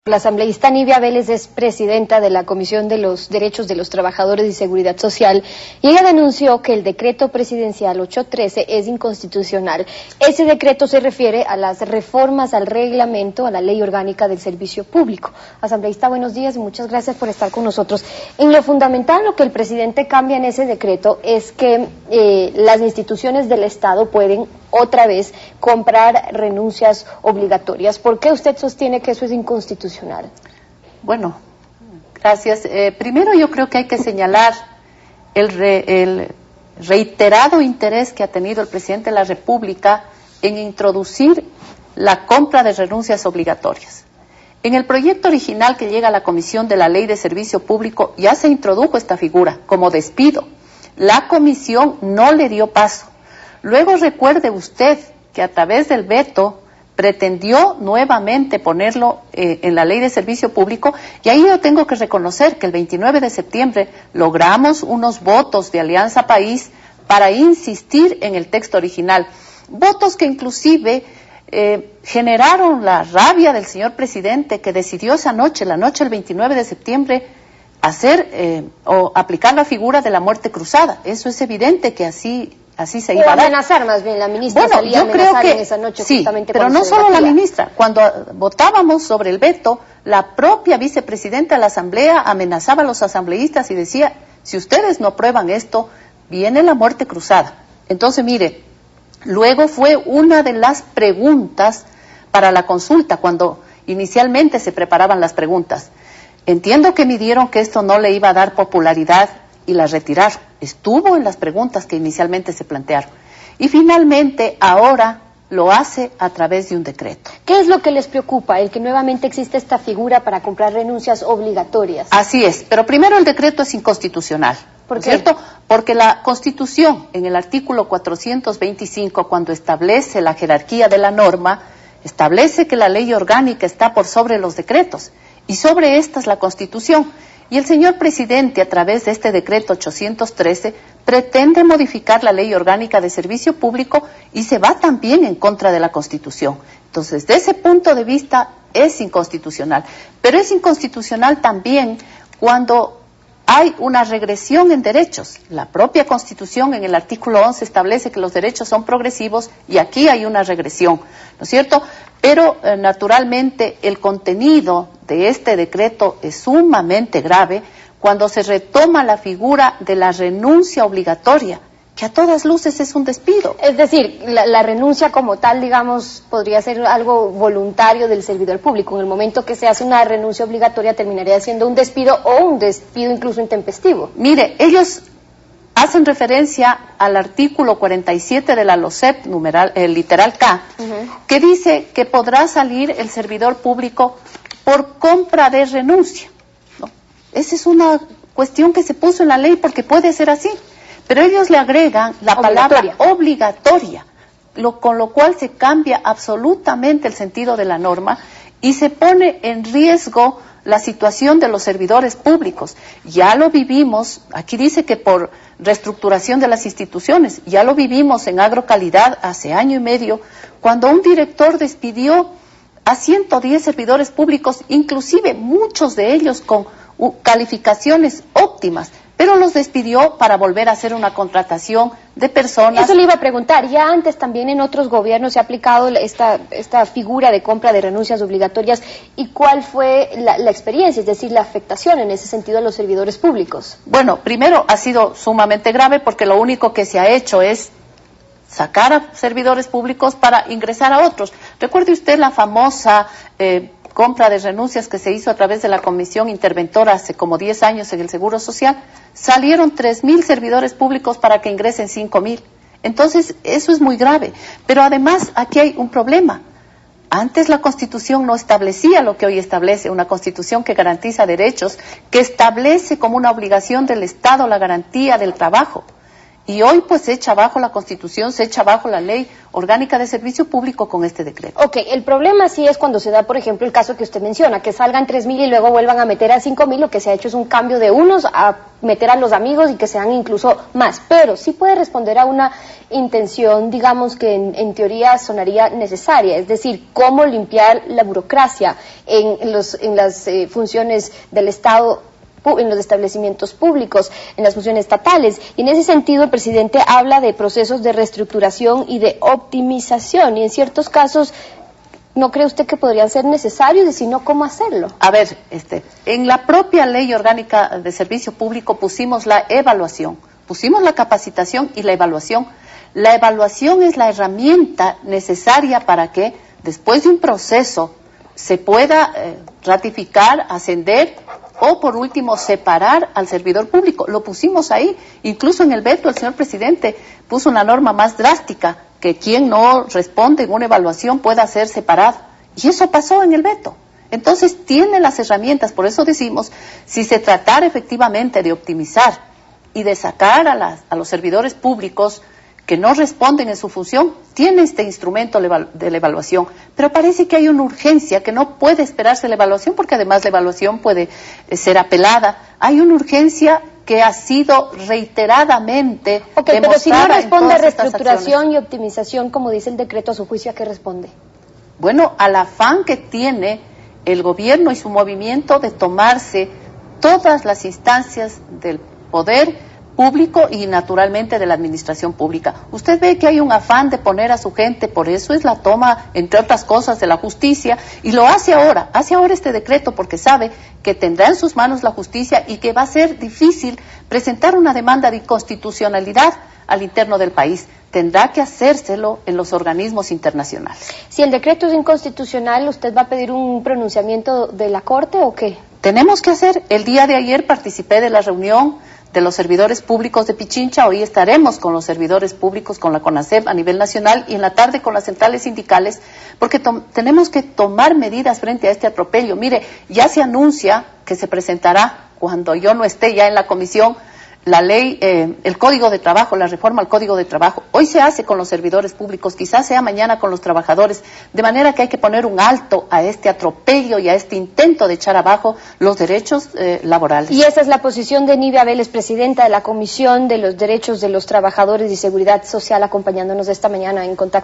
La asambleísta Nivia Vélez es presidenta de la Comisión de los Derechos de los Trabajadores y Seguridad Social y ella denunció que el decreto presidencial 813 es inconstitucional. Ese decreto se refiere a las reformas al reglamento, a la ley orgánica del servicio público. Asambleísta, buenos días y muchas gracias por estar con nosotros. En lo fundamental, lo que el presidente cambia en ese decreto es que las instituciones del Estado pueden otra vez comprar renuncias obligatorias. ¿Por qué usted sostiene que eso es inconstitucional? Bueno, gracias. Primero yo creo que hay que señalar el reiterado interés que ha tenido el presidente de la República en introducir la compra de renuncias obligatorias. En el proyecto original que llega a la Comisión de la Ley de Servicio Público ya se introdujo esta figura como despido. La Comisión no le dio paso. Luego recuerde usted que a través del veto pretendió nuevamente ponerlo en la Ley de Servicio Público, y ahí yo tengo que reconocer que el 29 de septiembre logramos unos votos de Alianza País para insistir en el texto original. Votos que inclusive generaron la rabia del señor presidente, que decidió esa noche, la noche del 29 de septiembre, hacer o aplicar la figura de la muerte cruzada. Eso es evidente que así se iba a dar. Amenazar más bien, la ministra bueno, salía a amenazar en esa noche sí, justamente pero no solo la ministra. Cuando votábamos sobre el veto, la propia vicepresidenta de la Asamblea amenazaba a los asambleístas y decía, si ustedes no aprueban esto, viene la muerte cruzada. Entonces, mire, luego fue una de las preguntas para la consulta, cuando inicialmente se preparaban las preguntas. Entiendo que midieron que esto no le iba a dar popularidad y la retiraron. Estuvo en las preguntas que inicialmente se plantearon. Y finalmente, ahora lo hace a través de un decreto. ¿Qué es lo que les preocupa? El que nuevamente existe esta figura para comprar renuncias obligatorias. Así es, pero primero el decreto es inconstitucional. ¿Por qué? ¿Cierto? Porque la Constitución, en el artículo 425, cuando establece la jerarquía de la norma, establece que la ley orgánica está por sobre los decretos, y sobre esta es la Constitución. Y el señor presidente, a través de este decreto 813, pretende modificar la ley orgánica de servicio público y se va también en contra de la Constitución. Entonces, desde ese punto de vista es inconstitucional. Pero es inconstitucional también cuando hay una regresión en derechos. La propia Constitución en el artículo 11 establece que los derechos son progresivos y aquí hay una regresión, ¿no es cierto? Pero naturalmente el contenido de este decreto es sumamente grave cuando se retoma la figura de la renuncia obligatoria, que a todas luces es un despido. Es decir, la renuncia como tal, digamos, podría ser algo voluntario del servidor público. En el momento que se hace una renuncia obligatoria terminaría siendo un despido o un despido incluso intempestivo. Mire, ellos hacen referencia al artículo 47 de la LOCEP, literal K, que dice que podrá salir el servidor público por compra de renuncia, ¿no? Esa es una cuestión que se puso en la ley porque puede ser así. Pero ellos le agregan la palabra obligatoria, con lo cual se cambia absolutamente el sentido de la norma y se pone en riesgo la situación de los servidores públicos. Ya lo vivimos, aquí dice que por reestructuración de las instituciones, ya lo vivimos en Agrocalidad hace año y medio, cuando un director despidió a 110 servidores públicos, inclusive muchos de ellos con calificaciones óptimas, pero los despidió para volver a hacer una contratación de personas. Eso le iba a preguntar, ya antes también en otros gobiernos se ha aplicado esta figura de compra de renuncias obligatorias, ¿y cuál fue la experiencia, es decir, la afectación en ese sentido a los servidores públicos? Bueno, primero ha sido sumamente grave porque lo único que se ha hecho es sacar a servidores públicos para ingresar a otros. Recuerde usted la famosa compra de renuncias que se hizo a través de la Comisión Interventora hace como 10 años en el Seguro Social. Salieron 3,000 servidores públicos para que ingresen 5,000. Entonces, eso es muy grave. Pero además, aquí hay un problema. Antes la Constitución no establecía lo que hoy establece, una Constitución que garantiza derechos, que establece como una obligación del Estado la garantía del trabajo. Y hoy pues se echa abajo la Constitución, se echa abajo la Ley Orgánica de Servicio Público con este decreto. Ok, el problema sí es cuando se da, por ejemplo, el caso que usted menciona, que salgan 3.000 y luego vuelvan a meter a 5.000, lo que se ha hecho es un cambio de unos a meter a los amigos y que sean incluso más. Pero sí puede responder a una intención, digamos, que en teoría sonaría necesaria, es decir, cómo limpiar la burocracia en las funciones del Estado, en los establecimientos públicos, en las funciones estatales. Y en ese sentido el presidente habla de procesos de reestructuración y de optimización, y en ciertos casos, ¿no cree usted que podrían ser necesarios y si no, cómo hacerlo? A ver, en la propia Ley Orgánica de Servicio Público pusimos la evaluación, pusimos la capacitación y la evaluación. La evaluación es la herramienta necesaria para que después de un proceso se pueda ratificar, ascender o por último separar al servidor público. Lo pusimos ahí, incluso en el veto el señor presidente puso una norma más drástica, que quien no responde en una evaluación pueda ser separado. Y eso pasó en el veto. Entonces tiene las herramientas, por eso decimos, si se tratara efectivamente de optimizar y de sacar a los servidores públicos que no responden en su función, tiene este instrumento de la evaluación. Pero parece que hay una urgencia, que no puede esperarse la evaluación, porque además la evaluación puede ser apelada. Hay una urgencia que ha sido reiteradamente demostrada. Pero si no responde a reestructuración y optimización, como dice el decreto, a su juicio, ¿a qué responde? Bueno, al afán que tiene el gobierno y su movimiento de tomarse todas las instancias del poder público y naturalmente de la administración pública. Usted ve que hay un afán de poner a su gente, por eso es la toma, entre otras cosas, de la justicia, y lo hace ahora este decreto porque sabe que tendrá en sus manos la justicia y que va a ser difícil presentar una demanda de inconstitucionalidad al interno del país. Tendrá que hacérselo en los organismos internacionales. Si el decreto es inconstitucional, ¿usted va a pedir un pronunciamiento de la Corte o qué? Tenemos que hacer. El día de ayer participé de la reunión de los servidores públicos de Pichincha. Hoy estaremos con los servidores públicos, con la CONASEP a nivel nacional, y en la tarde con las centrales sindicales, porque tenemos que tomar medidas frente a este atropello. Mire, ya se anuncia que se presentará, cuando yo no esté ya en la comisión, la ley, el Código de Trabajo, la reforma al Código de Trabajo. Hoy se hace con los servidores públicos, quizás sea mañana con los trabajadores, de manera que hay que poner un alto a este atropello y a este intento de echar abajo los derechos laborales. Y esa es la posición de Nivia Vélez, presidenta de la Comisión de los Derechos de los Trabajadores y Seguridad Social, acompañándonos esta mañana en Contacto.